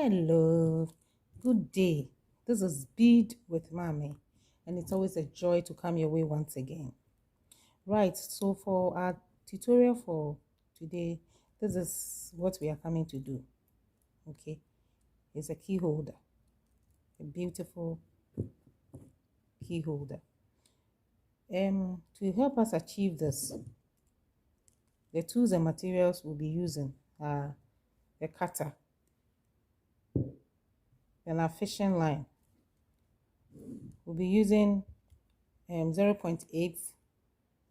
Hello, good day. This is Bead with Mommy, and it's always a joy to come your way once again. Right, so for our tutorial for today, this is what we are coming to do. Okay, it's a key holder, a beautiful key holder. To help us achieve this, the tools and materials we'll be using are a cutter, and our fishing line. We'll be using 0.80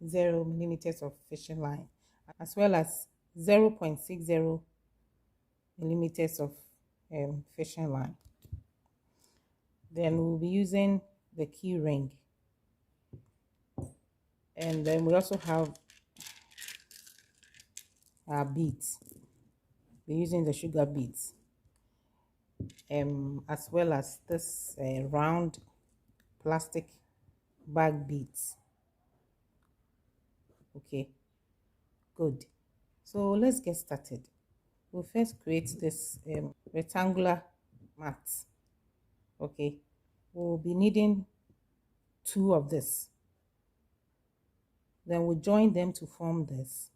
millimeters of fishing line, as well as 0.60 millimeters of fishing line. Then we'll be using the key ring, and then we also have our beads. We're using the sugar beads, as well as this round plastic bag beads. Okay, good. So let's get started. We'll first create this rectangular mat. Okay, we'll be needing 2 of this. Then we'll join them to form this,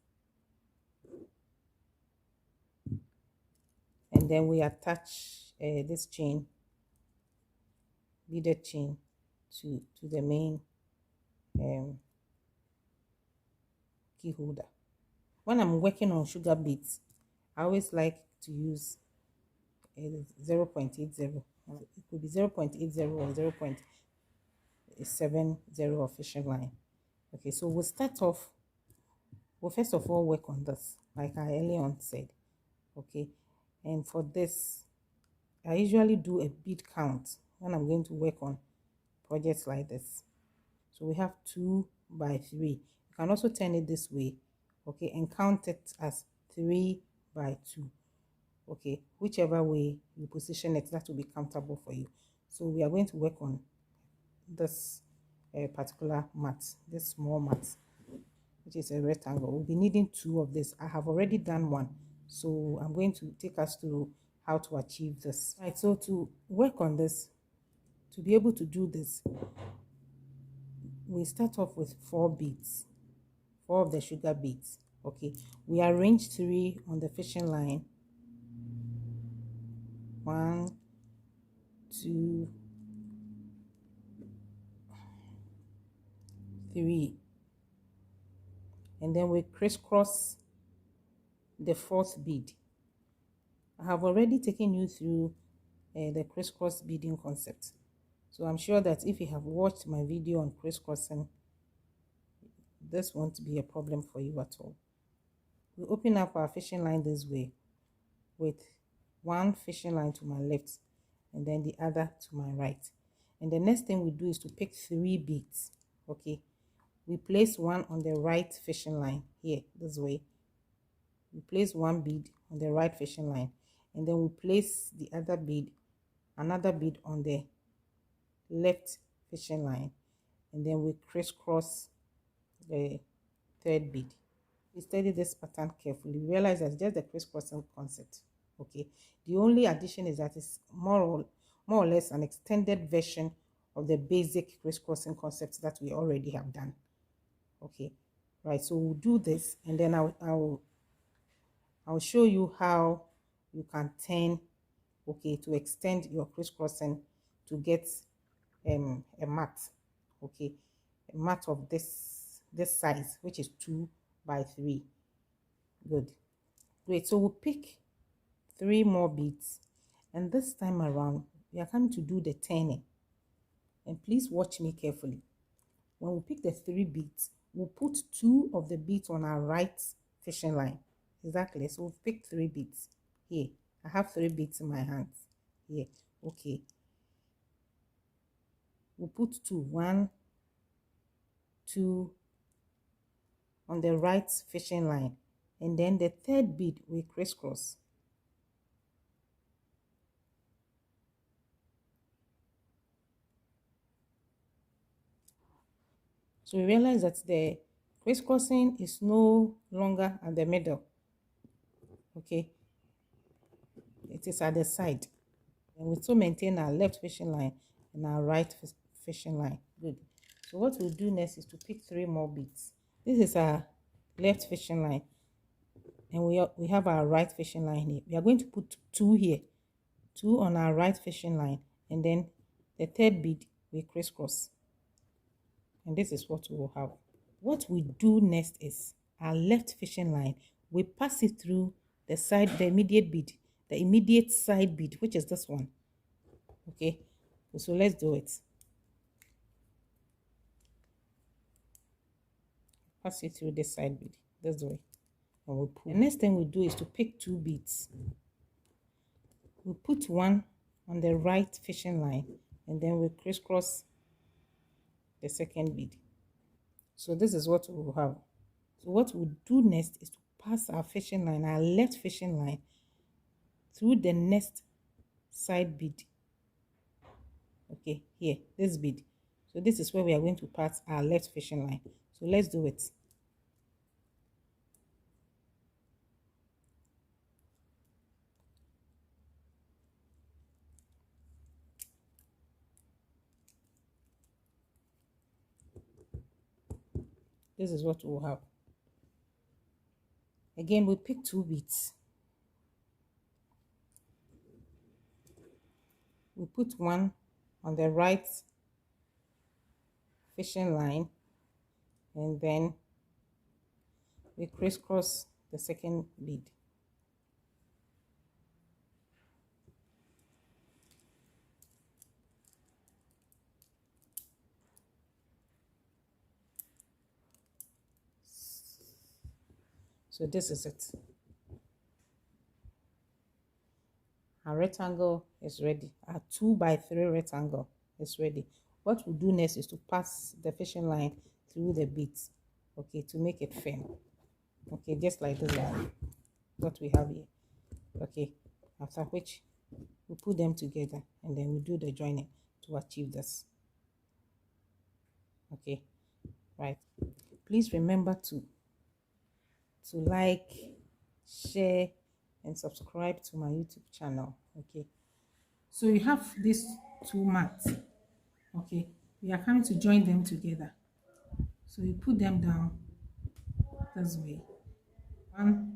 and then we attach this chain, beaded chain, to the main key holder. When I'm working on sugar beads, I always like to use 0.80. It could be 0.80 or 0.70 of fishing line. Okay, so we'll start off. We'll first of all work on this, like I earlier on said. Okay, and for this, I usually do a bead count when I'm going to work on projects like this. So we have 2 by 3. You can also turn it this way, okay, and count it as 3 by 2. Okay, whichever way you position it, that will be comfortable for you. So we are going to work on this particular mat, this small mat, which is a rectangle. We'll be needing 2 of this. I have already done 1, so I'm going to take us through how to achieve this. Right, so to work on this, to be able to do this, we start off with 4 beads, 4 of the sugar beads. Okay, we arrange 3 on the fishing line. 1, 2, 3, and then we crisscross the 4th bead. I have already taken you through the crisscross beading concept, so I'm sure that if you have watched my video on crisscrossing, this won't be a problem for you at all. We open up our fishing line this way, with 1 fishing line to my left and then the other to my right. And the next thing we do is to pick 3 beads. Okay, we place 1 on the right fishing line here, this way. We place 1 bead on the right fishing line, and then we place the other bead, another bead on the left fishing line, and then we crisscross the 3rd bead. We study this pattern carefully. We realize that just the crisscrossing concept. Okay, the only addition is that it's more or less an extended version of the basic crisscrossing concept that we already have done. Okay, right, so we'll do this, and then I'll show you how you can turn, okay, to extend your crisscrossing to get a mat. Okay, a mat of this size, which is 2 by 3. Good, great. So we'll pick 3 more beads, and this time around we are coming to do the turning. And please watch me carefully. When we pick the 3 beads, we'll put 2 of the beads on our right fishing line. Exactly. So we've picked 3 beads here. I have 3 beads in my hands here. Okay, we'll put 2, 1, 2 on the right fishing line, and then the 3rd bead we crisscross. So we realize that the crisscrossing is no longer at the middle. Okay, it is at the side. And we still maintain our left fishing line and our right fishing line. Good. So what we'll do next is to pick 3 more beads. This is our left fishing line, and we have our right fishing line here. We are going to put 2 here, 2 on our right fishing line, and then the 3rd bead we crisscross, and this is what we will have. What we do next is our left fishing line, we pass it through the side, the immediate bead, the immediate side bead, which is this one. Okay, so let's do it. Pass it through this side bead this way, and we'll pull. The next thing we do is to pick 2 beads. We put 1 on the right fishing line, and then we crisscross the 2nd bead. So this is what we will have. So what we'll do next is to pass our fishing line, our left fishing line, through the next side bead. Okay, here, this bead. So this is where we are going to pass our left fishing line. So let's do it. This is what we'll have. Again, we pick 2 beads. We put 1 on the right fishing line, and then we crisscross the 2nd bead. So this is it. Our rectangle is ready. Our 2 by 3 rectangle is ready. What we'll do next is to pass the fishing line through the beads, okay, to make it firm. Okay, just like this one, what we have here. Okay, after which we put them together, and then we do the joining to achieve this. Okay, right. Please remember to like, share, and subscribe to my YouTube channel. Okay, so you have these 2 mats. Okay, we are coming to join them together. So you put them down this way, 1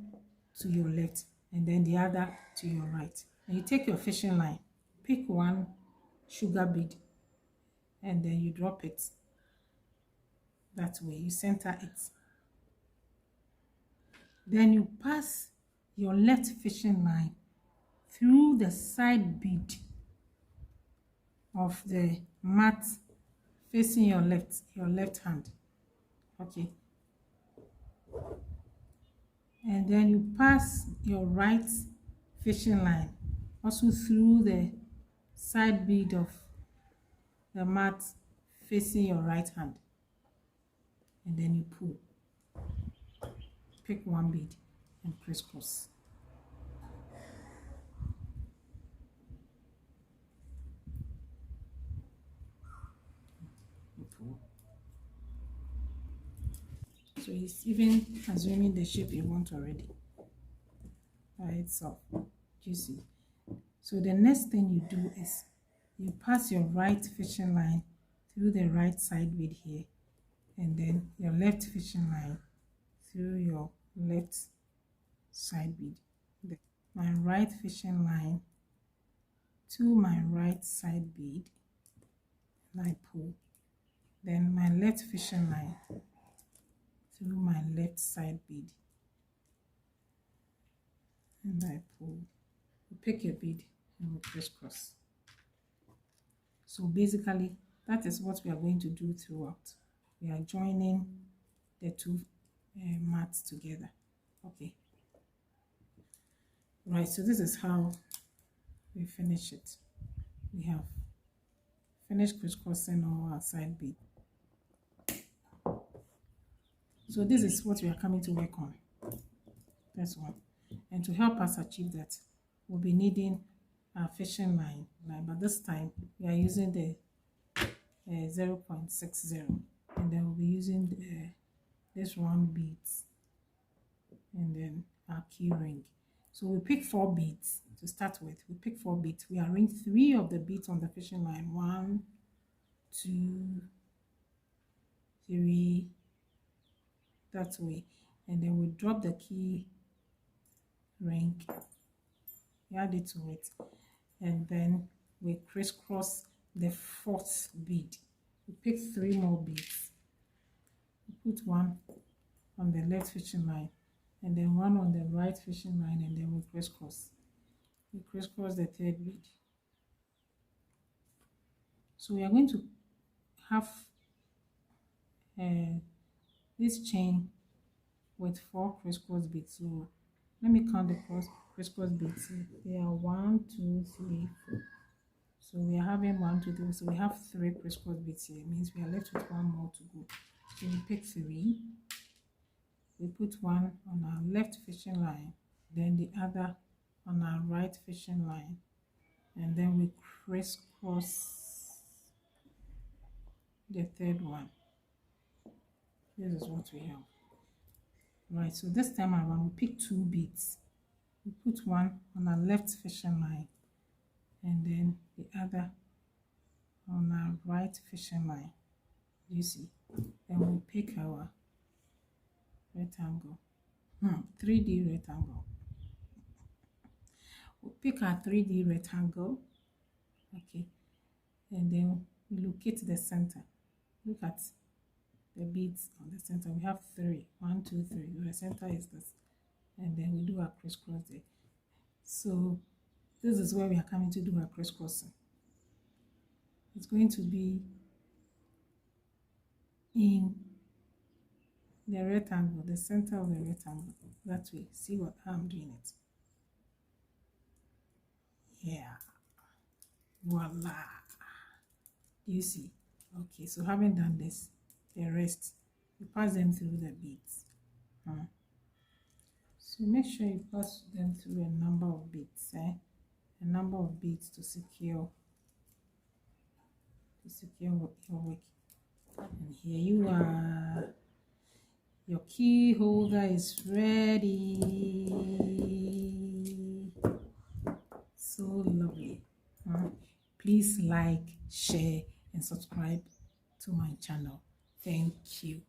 to your left and then the other to your right, and you take your fishing line, pick 1 sugar bead, and then you drop it that way. You center it, then you pass your left fishing line through the side bead of the mat facing your left hand. Okay, and then you pass your right fishing line also through the side bead of the mat facing your right hand, and then you pull, pick 1 bead and crisscross. So it's even assuming the shape you want already by itself. You see. So the next thing you do is you pass your right fishing line through the right side bead here, and then your left fishing line through your left side bead. My right fishing line to my right side bead, and I pull. Then my left fishing line through my left side bead, and I pull. You pick your bead and we crisscross. So basically that is what we are going to do throughout. We are joining the 2 mats together. Okay, right, so this is how we finish it. We have finished crisscrossing all our side bead. So this is what we are coming to work on, this one. And to help us achieve that, we'll be needing our fishing line, but this time we are using the 0.60, and then we'll be using this round beads, and then our key ring. So we pick 4 beads to start with. We pick 4 beads. We arrange 3 of the beads on the fishing line. 1, 2, 3, that way. And then we drop the key ring, we add it to it, and then we crisscross the 4th bead. We pick 3 more beads. We put 1 on the left fishing line, and then 1 on the right fishing line, and then we crisscross. We crisscross the 3rd bead. So we are going to have this chain with 4 crisscross beads. So let me count the crisscross beads. They are 1, 2, 3, 4. So we are having 1, 2, 3. So we have 3 crisscross beads here. It means we are left with 1 more to go. So we pick 3. We put 1 on our left fishing line, then the other on our right fishing line, and then we crisscross the 3rd one. This is what we have. Right, so this time around we pick 2 beads. We put 1 on our left fishing line, and then the other on our right fishing line. You see, then we pick our rectangle, 3D rectangle. We pick our 3D rectangle, okay, and then we locate the center. Look at the beads on the center. We have 3, 1, 2, 3. The center is this, and then we do our crisscross there. So this is where we are coming to do our crisscrossing. It's going to be in the rectangle, the center of the rectangle. That way, see what I'm doing it. Yeah, voila. Do you see? Okay, so having done this, the rest, you pass them through the beads. So make sure you pass them through a number of beads, a number of beads to secure your work. And here you are. Your key holder is ready. So lovely. Please like, share, and subscribe to my channel. Thank you.